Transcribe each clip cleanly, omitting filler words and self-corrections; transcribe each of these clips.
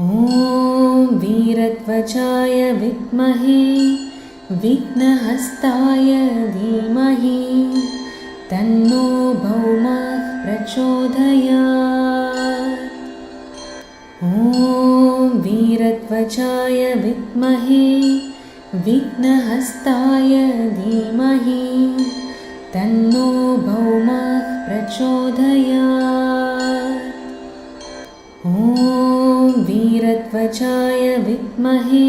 ॐ वीरध्वजाय विद्महे विघ्नहस्ताय धीमहि तन्नो भौमः प्रचोदयात्। ॐ वीरध्वजाय विद्महे विघ्नहस्ताय धीमहि तन्नो भौमः प्रचोदयात्। ॐ वीरध्वजाय विद्महे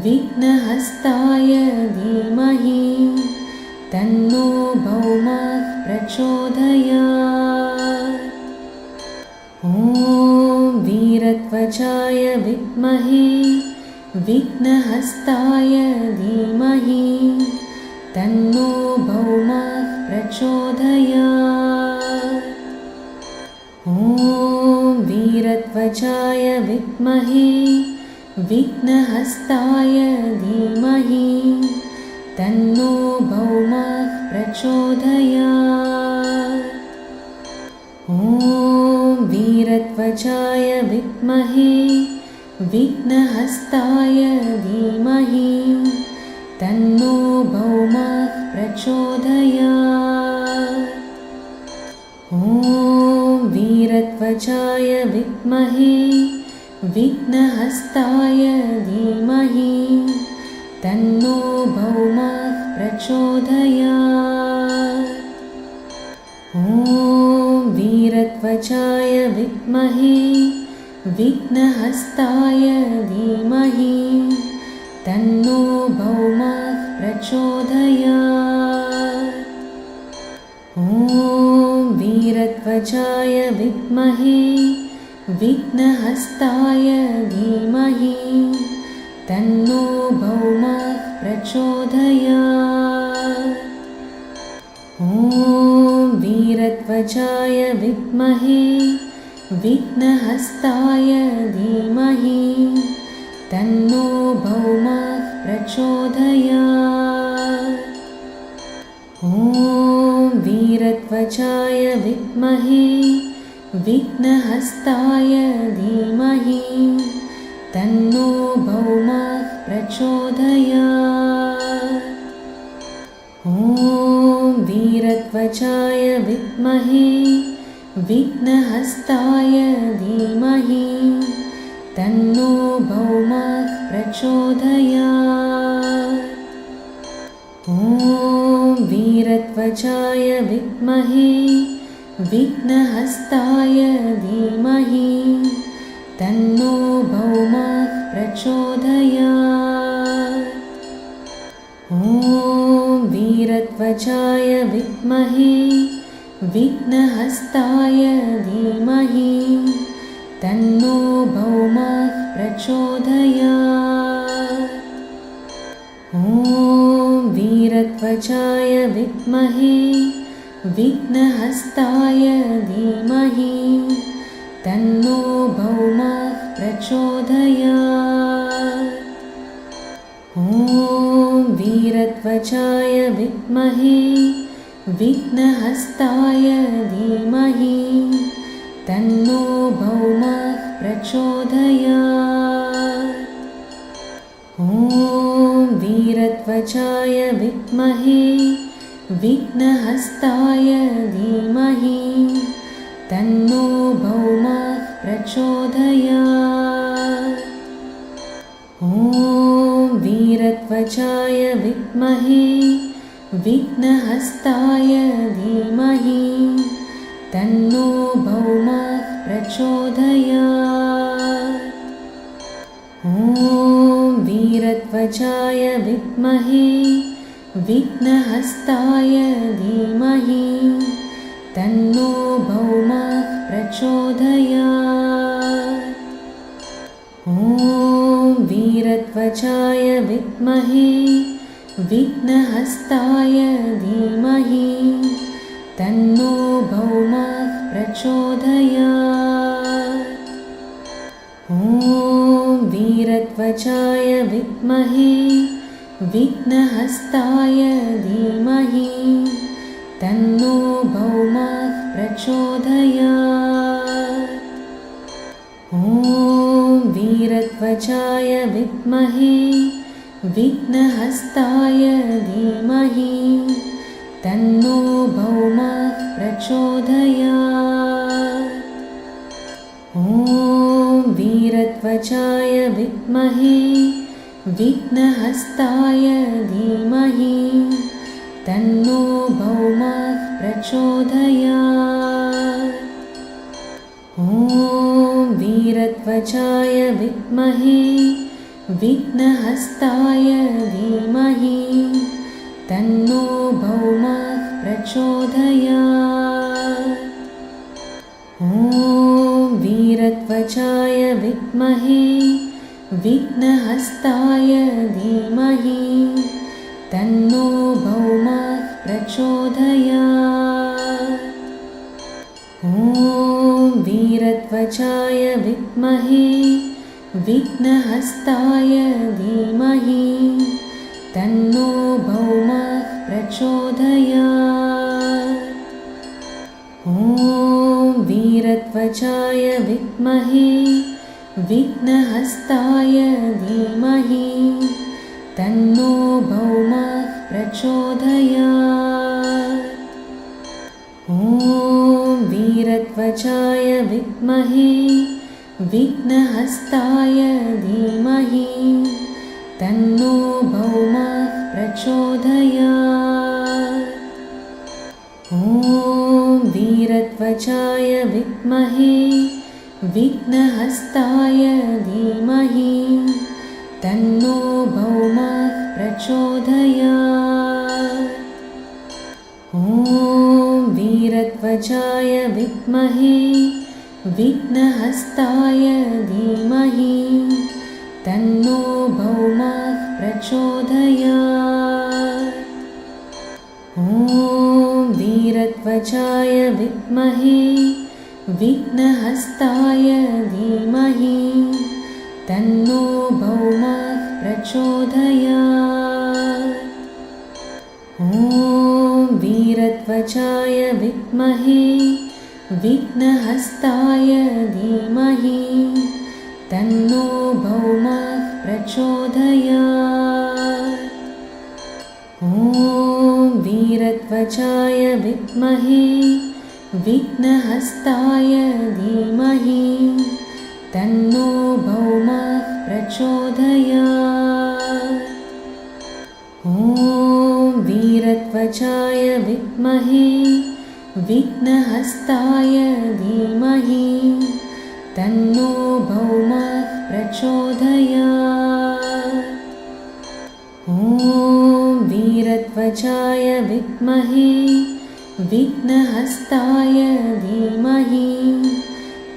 विघ्नहस्ताय धीमहि तन्नो भौमः प्रचोदयात्। ॐ वीरध्वजाय विद्महे विघ्नहस्ताय धीमहि तन्नो भौमः प्रचोदयात्। ॐ वीरध्वजाय विद्महे विघ्नहस्ताय धीमहि तन्नो भौमः प्रचोदयात्। ॐ वीरध्वजाय विद्महे विघ्नहस्ताय धीमहि तन्नो भौमः प्रचोदयात्। ॐ वीरध्वजाय विद्महे विघ्नहस्ताय धीमहि तन्नो भौमः प्रचोदयात्। ॐ वीरध्वजाय विद्महे विघ्नहस्ताय धीमहि तन्नो भौमः प्रचोदयात्। ॐ वीरध्वजाय विद्महे विघ्नहस्ताय धीमहि तन्नो भौमः प्रचोदयात्। ॐ वीरध्वजाय विद्महे विघ्नहस्ताय धीमहि तन्नो भौमः प्रचोदयात्। ॐ वीरध्वजाय विद्महे विघ्नहस्ताय धीमहि तन्नो भौमः प्रचोदयात्। ॐ वीरध्वजाय विद्महे विघ्नहस्ताय धीमहि तन्नो भौमः प्रचोदयात्। ॐ वीरध्वजाय विद्महे विघ्नहस्ताय धीमहि तन्नो भौमः प्रचोदयात्। ॐ वीरध्वजाय विद्महे विघ्नहस्ताय धीमहि तन्नो भौमः प्रचोदयात्। ॐ वीरध्वजाय विद्महे विघ्नहस्ताय धीमहि तन्नो भौमः प्रचोदयात्। ॐ वीरध्वजाय विद्महे विघ्नहस्ताय धीमहि तन्नो भौमः प्रचोदयात्। ॐ वीरध्वजाय विद्महे विघ्नहस्ताय धीमहि तन्नो भौमः प्रचोदयात्। ॐ वीरध्वजाय विद्महे विघ्नहस्ताय धीमहि तन्नो भौमः प्रचोदयात्। ॐ वीरध्वजाय विद्महे विघ्नहस्ताय धीमहि तन्नो भौमः प्रचोदयात्। ॐ वीरध्वजाय विद्महे विघ्नहस्ताय धीमहि तन्नो भौमः प्रचोदयात्। ॐ वीरध्वजाय विद्महे विघ्नहस्ताय धीमहि तन्नो भौमः प्रचोदयात्। ॐ वीरध्वजाय विद्महे विघ्नहस्ताय धीमहि तन्नो भौमः प्रचोदयात्। ॐ वीरध्वजाय विद्महे विघ्नहस्ताय धीमहि तन्नो भौमः प्रचोदयात्। ॐ वीरध्वजाय विद्महे विघ्नहस्ताय धीमहि तन्नो भौमः प्रचोदयात्। ॐ वीरध्वजाय विद्महे विघ्नहस्ताय धीमहि तन्नो भौमः प्रचोदयात्। ॐ वीरध्वजाय विद्महे विघ्नहस्ताय धीमहि तन्नो भौमः प्रचोदयात्। ॐ वीरध्वजाय विद्महे विघ्नहस्ताय धीमहि तन्नो भौमः प्रचोदयात्। ॐ वीरध्वजाय विद्महे विघ्नहस्ताय धीमहि तन्नो भौमः प्रचोदयात्। ॐ वीरध्वजाय विद्महे विघ्नहस्ताय धीमहि तन्नो भौमः प्रचोदयात्। ॐ वीरध्वजाय विद्महे विघ्नहस्ताय धीमहि तन्नो भौमः प्रचोदयात्। ॐ वीरध्वजाय विद्महे विघ्नहस्ताय धीमहि तन्नो भौमः प्रचोदयात्। ॐ वीरध्वजाय विद्महे विघ्नहस्ताय धीमहि तन्नो भौमः प्रचोदयात्। ॐ वीरध्वजाय विद्महे विघ्नहस्ताय धीमहि तन्नो भौमः प्रचोदयात्। ॐ वीरध्वजाय विद्महे विघ्नहस्ताय धीमहि तन्नो भौमः प्रचोदयात्। ॐ वीरध्वजाय विद्महे विघ्नहस्ताय धीमहि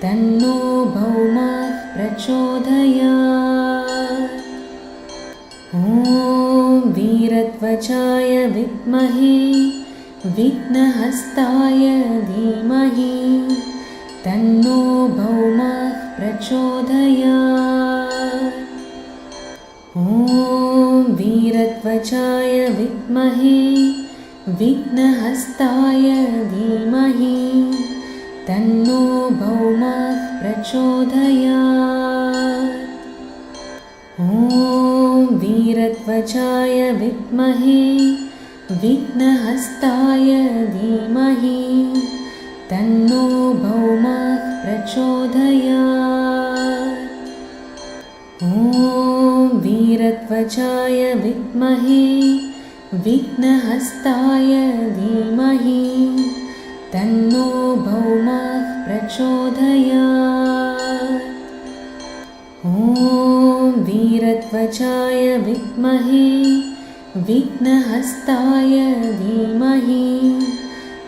तन्नो भौमः प्रचोदयात्। ॐ वीरध्वजाय विद्महे विघ्नहस्ताय धीमहि तन्नो भौमः प्रचोदयात्। ॐ वीरध्वजाय विद्महे विघ्नहस्ताय धीमहि तन्नो भौमः प्रचोदयात्। ॐ वीरध्वजाय विद्महे विघ्नहस्ताय धीमहि तन्नो भौमः प्रचोदयात्। ॐ वीरध्वजाय विद्महे विघ्नहस्ताय धीमहि तन्नो भौमः प्रचोदयात्। ॐ वीरध्वजाय विद्महे विघ्नहस्ताय धीमहि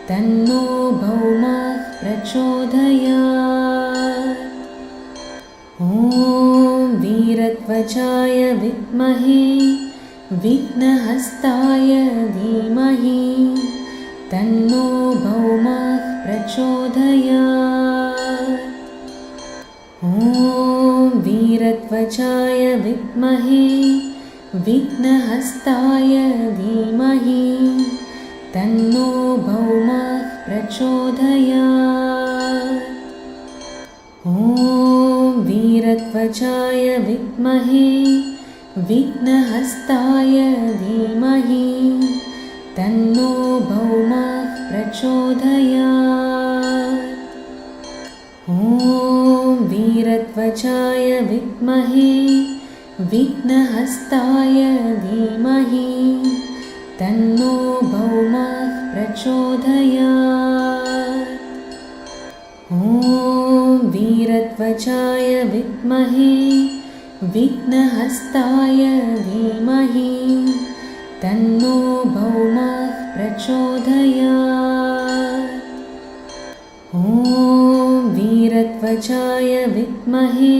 तन्नो भौमः प्रचोदयात्। ॐ वीरध्वजाय विद्महे विघ्नहस्ताय धीमहि तन्नो भौमः प्रचोदयात्। ॐ वीरध्वजाय विद्महे विघ्नहस्ताय धीमहि तन्नो भौमः प्रचोदयात्। ॐ वीरध्वजाय विद्महे विघ्नहस्ताय धीमहि तन्नो भौमः प्रचोदयात्। ॐ वीरध्वजाय विद्महे विघ्नहस्ताय धीमहि तन्नो भौमः प्रचोदयात्। ॐ वीरध्वजाय विद्महे विघ्नहस्ताय धीमहि तन्नो भौमः प्रचोदयात्। ॐ वीरध्वजाय विद्महे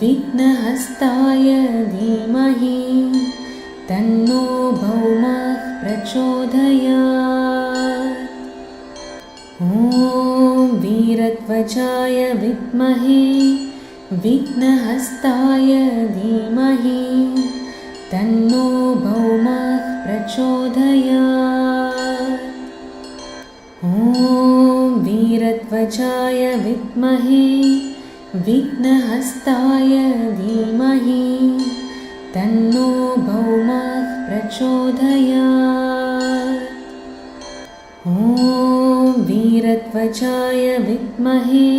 विघ्नहस्ताय धीमहि तन्नो भौमः प्रचोदयात्। ॐ वीरध्वजाय विद्महे विघ्नहस्ताय धीमहि तन्नो भौमः प्रचोदयात्। ॐ वीरध्वजाय विद्महे विघ्नहस्ताय धीमहि तन्नो भौमः प्रचोदयात्। ॐ वीरध्वजाय विद्महे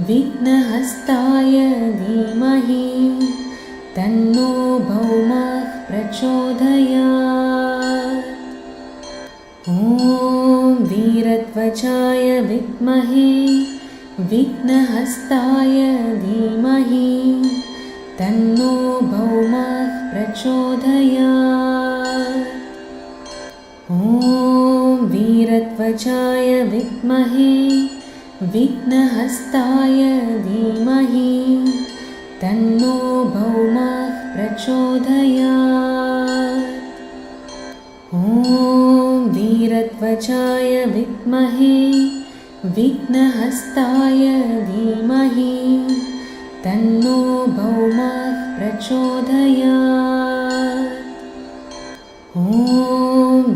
विघ्नहस्ताय धीमहि तन्नो भौमः प्रचोदयात्। ॐ वीरध्वजाय विद्महे विघ्नहस्ताय धीमहि तन्नो भौमः प्रचोदयात्। ॐ वीरध्वजाय विद्महे विघ्नहस्ताय धीमहि तन्नो भौमः प्रचोदयात्। ॐ वीरध्वजाय विद्महे विघ्नहस्ताय धीमहि तन्नो भौमः प्रचोदयात्। ॐ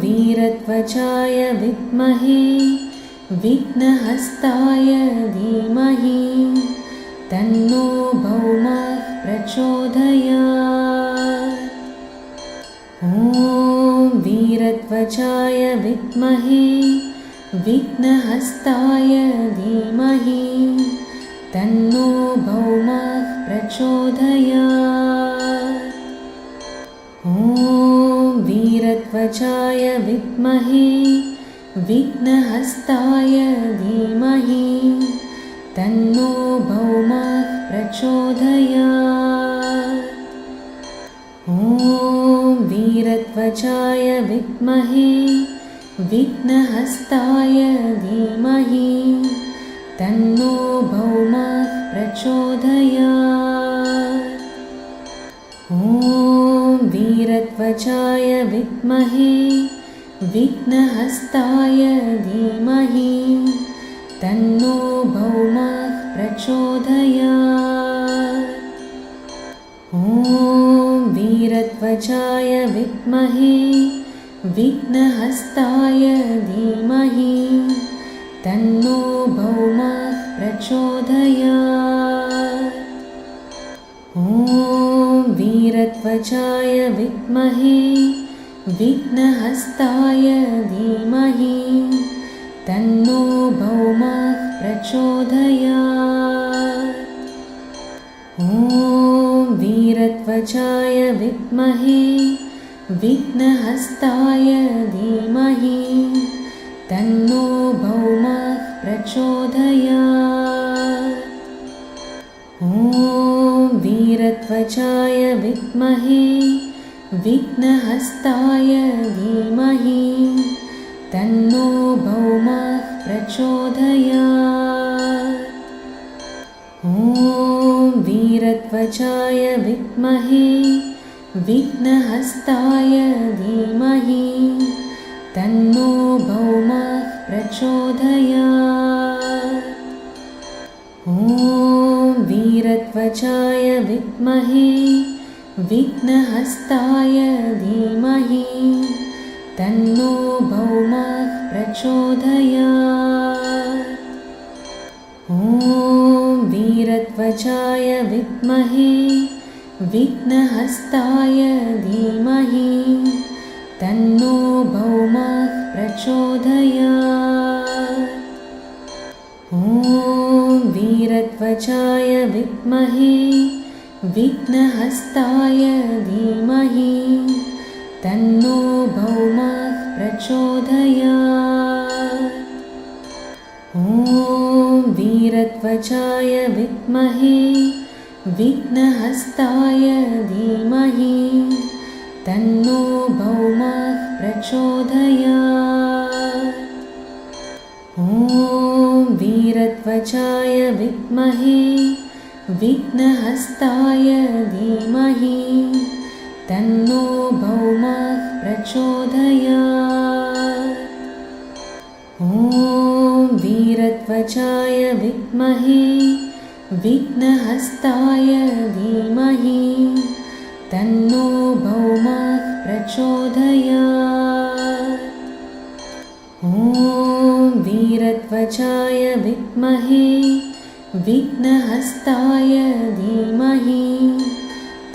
वीरध्वजाय विद्महे विघ्नहस्ताय धीमहि तन्नो भौमः प्रचोदयात्। ॐ वीरध्वजाय विद्महे विघ्नहस्ताय धीमहि तन्नो भौमः प्रचोदयात्। ॐ वीरध्वजाय विद्महे विघ्नहस्ताय धीमहि तन्नो भौमः प्रचोदयात्। ॐ वीरध्वजाय विद्महे विघ्नहस्ताय धीमहि तन्नो भौमः प्रचोदयात्। ॐ वीरध्वजाय विद्महे विघ्नहस्ताय धीमहि तन्नो भौमः प्रचोदयात्। ॐ वीरध्वजाय विद्महे विघ्नहस्ताय धीमहि तन्नो भौमः प्रचोदयात्। ॐ वीरध्वजाय विद्महे विघ्नहस्ताय धीमहि तन्नो भौमः प्रचोदयात्। ॐ वीरध्वजाय विद्महे विघ्नहस्ताय धीमहि तन्नो भौमः प्रचोदयात्। ॐ वीरध्वजाय विद्महे विघ्नहस्ताय धीमहि तन्नो भौमः प्रचोदयात्। ॐ वीरध्वजाय विद्महे विघ्नहस्ताय धीमहि तन्नो भौमः प्रचोदयात्। ॐ वीरध्वजाय विद्महे विघ्नहस्ताय धीमहि तन्नो भौमः प्रचोदयात्। ॐ वीरध्वजाय वीरध्वजाय विद्महे विघ्नहस्ताय धीमहि तन्नो भौमः प्रचोदयात्। ॐ वीरध्वजाय विद्महे विघ्नहस्ताय धीमहि तन्नो भौमः प्रचोदयात्। ॐ वीरध्वजाय विद्महे विघ्नहस्ताय धीमहि तन्नो भौमः प्रचोदयात्। ॐ वीरध्वजाय विद्महे विघ्नहस्ताय धीमहि तन्नो भौमः प्रचोदयात्। ॐ वीरध्वजाय विद्महे विघ्नहस्ताय धीमहि तन्नो भौमः प्रचोदयात्। ॐ वीरध्वजाय विद्महे विघ्नहस्ताय धीमहि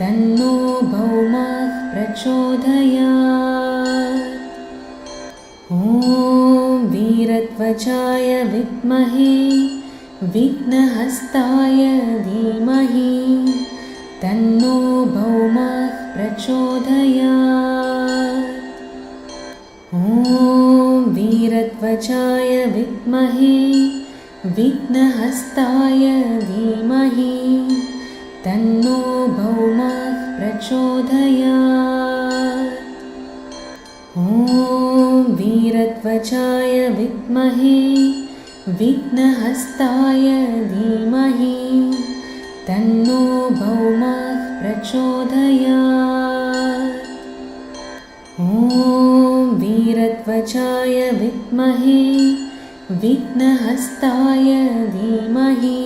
तन्नो भौमः प्रचोदयात्। ॐ वीरध्वजाय विद्महे विघ्नहस्ताय धीमहि तन्नो भौमः प्रचोदयात्। ॐ वीरध्वजाय विद्महे विघ्नहस्ताय धीमहि तन्नो भौमः प्रचोदयात्। ॐ वीरध्वजाय विद्महे विघ्नहस्ताय धीमहि तन्नो भौमः प्रचोदयात्। ॐ वीरध्वजाय विद्महे विघ्नहस्ताय धीमहि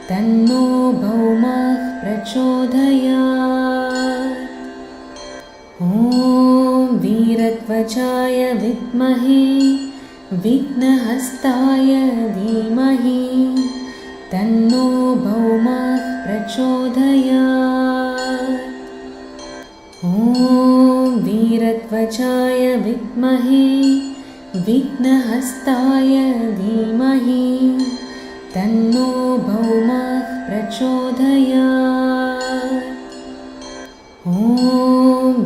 तन्नो भौमः प्रचोदयात्। ॐ वीरध्वजाय विद्महे विघ्नहस्ताय धीमहि तन्नो भौमः प्रचोदयात्। ॐ वीरध्वजाय विद्महे विघ्नहस्ताय धीमहि तन्नो भौमः प्रचोदयात्। ॐ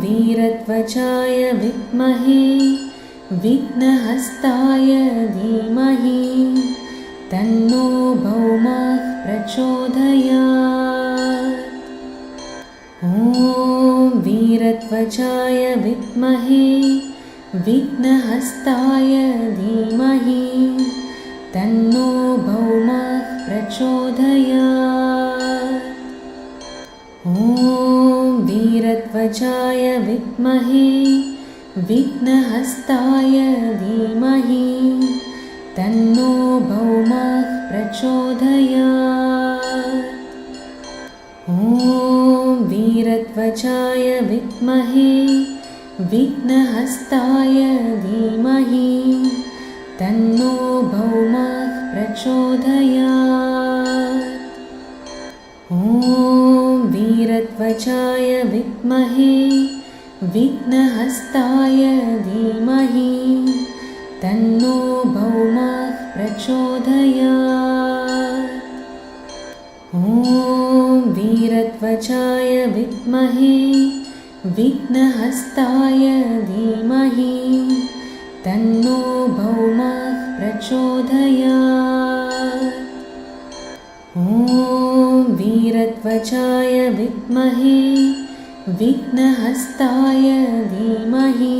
वीरध्वजाय विद्महे विघ्नहस्ताय धीमहि तन्नो भौमः प्रचोदयात्। ॐ वीरध्वजाय विद्महे विघ्नहस्ताय धीमहि तन्नो भौमः प्रचोदयात्। ॐ वीरध्वजाय विद्महे विघ्नहस्ताय धीमहि तन्नो भौमः प्रचोदयात्। ॐ वीरध्वजाय विद्महे विघ्नहस्ताय धीमहि तन्नो भौमः प्रचोदयात्। ॐ वीरध्वजाय विद्महे विघ्नहस्ताय धीमहि तन्नो भौमः प्रचोदयात्। ॐ वीरध्वजाय विद्महे विघ्नहस्ताय धीमहि तन्नो भौमः प्रचोदयात्। ॐ वीरध्वजाय विद्महे विघ्नहस्ताय धीमहि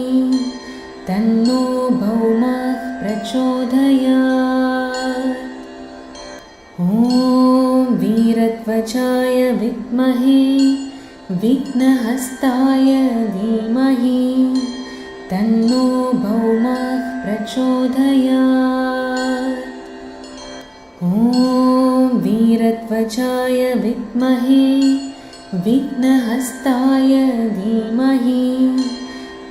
तन्नो भौमः प्रचोदयात्। ॐ वीरध्वजाय विद्महे विघ्नहस्ताय धीमहि तन्नो भौमः प्रचोदयात्। ॐ वीरध्वजाय विद्महे विघ्नहस्ताय धीमहि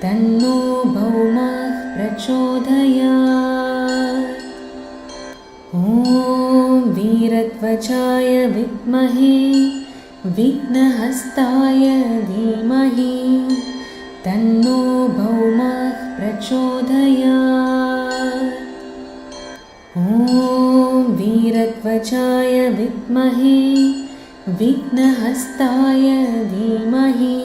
तन्नो भौमः प्रचोदयात्। ॐ वीर वीरध्वजाय विद्महे विघ्नहस्ताय धीमहि तन्नो भौमः प्रचोदयात्। ॐ वीरध्वजाय विद्महे विघ्नहस्ताय धीमहि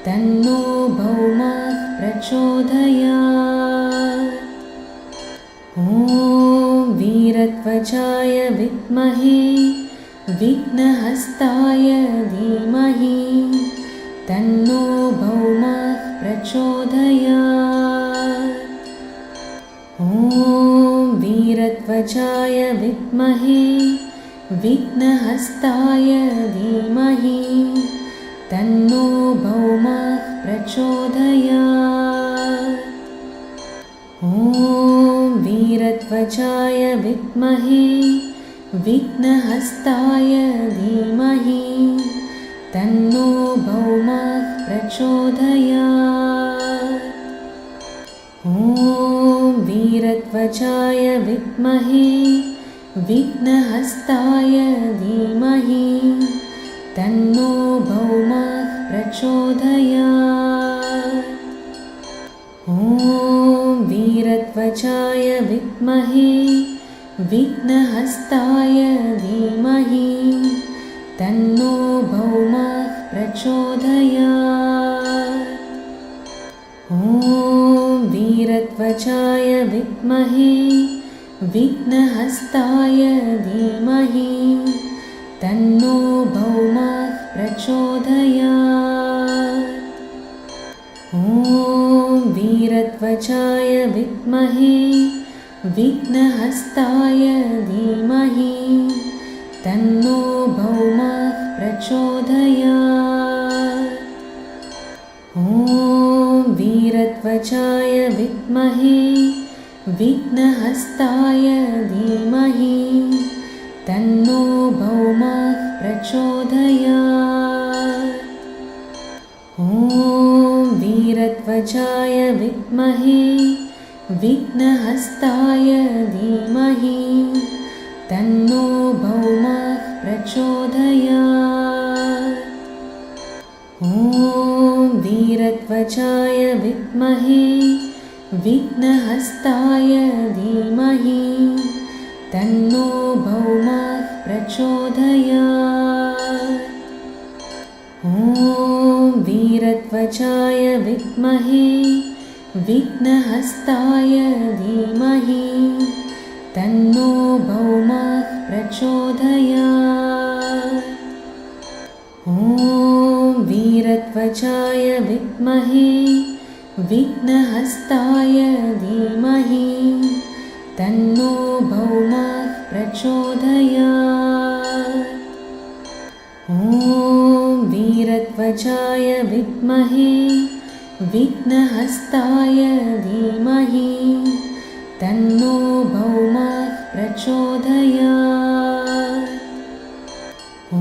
तन्नो भौमः प्रचोदयात्। ॐ वीरध्वजाय विद्महे विघ्नहस्ताय धीमहि तन्नो भौमः प्रचोदयात्। ॐ वीरध्वजाय विद्महे विघ्नहस्ताय धीमहि तन्नो भौमः प्रचोदयात्। ॐ वीरध्वजाय विद्महे विघ्नहस्ताय धीमहि तन्नो भौमः प्रचोदयात्। ॐ वीरध्वजाय विद्महे विघ्नहस्ताय धीमहि तन्नो भौमः प्रचोदयात्। ॐ वीरध्वजाय विद्महे विघ्नहस्ताय धीमहि तन्नो भौमः प्रचोदयात्। ॐ वीरध्वजाय विद्महे विघ्नहस्ताय धीमहि तन्नो भौमः प्रचोदयात्। ॐ वीरध्वजाय विद्महे विघ्नहस्ताय धीमहि तन्नो भौमः प्रचोदयात्। ॐ वीरध्वजाय विद्महे विघ्नहस्ताय धीमहि तन्नो भौमः प्रचोदयात्। ॐ वीरध्वजाय विद्महे विघ्नहस्ताय धीमहि तन्नो भौमः प्रचोदयात्। ॐ वीरध्वजाय विद्महे विघ्नहस्ताय धीमहि तन्नो भौमः प्रचोदयात्। ॐ वीरध्वजाय विद्महे विघ्नहस्ताय धीमहि तन्नो भौमः प्रचोदयात्। ॐ वीरध्वजाय विद्महे विघ्नहस्ताय धीमहि तन्नो भौमः प्रचोदयात्। ॐ वीरध्वजाय विद्महे विघ्नहस्ताय धीमहि तन्नो भौमः प्रचोदयात्। ॐ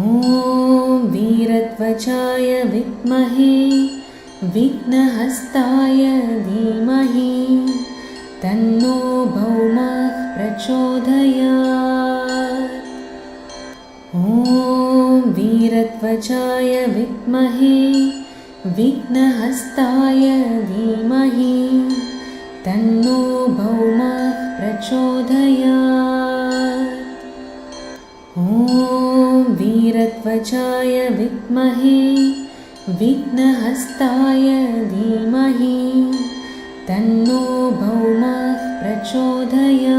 वीरध्वजाय विद्महे विघ्नहस्ताय धीमहि तन्नो भौमः प्रचोदयात्। ॐ वीरध्वजाय विद्महे विघ्नहस्ताय धीमहि तन्नो भौमः प्रचोदयात्। ॐ वीरध्वजाय विद्महे विघ्नहस्ताय धीमहि तन्नो भौमः प्रचोदयात्।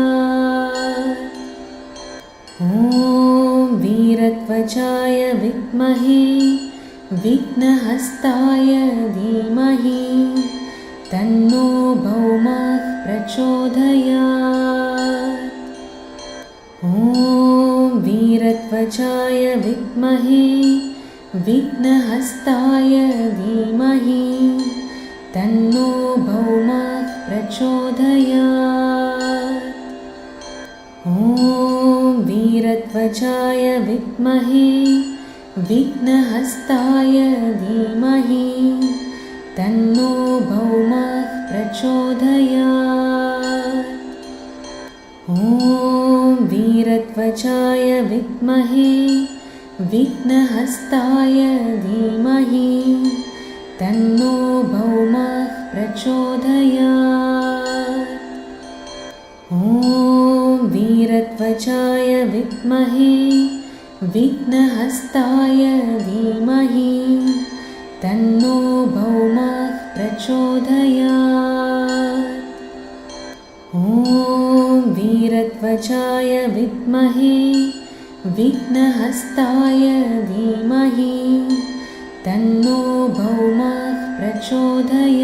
ॐ वीरध्वजाय विद्महे विघ्नहस्ताय धीमहि तन्नो भौमः प्रचोदयात्। ॐ वीरध्वजाय विद्महे विघ्नहस्ताय धीमहि तन्नो भौमः प्रचोदयात्। ॐ वीरध्वजाय विद्महे विघ्नहस्ताय धीमहि तन्नो भौमः प्रचोदयात्। ॐ वीरध्वजाय वीरत्वचाय विद्महे विघ्नहस्ताय धीमहि तन्नो भौमः प्रचोदयात्। ॐ वीरत्वचाय विद्महे विघ्नहस्ताय धीमहि तन्नो भौमः प्रचोदयात्। ॐ वीरत्वचाय विद्महे विघ्नहस्ताय धीमहि तन्नो भौमः प्रचोदयात्।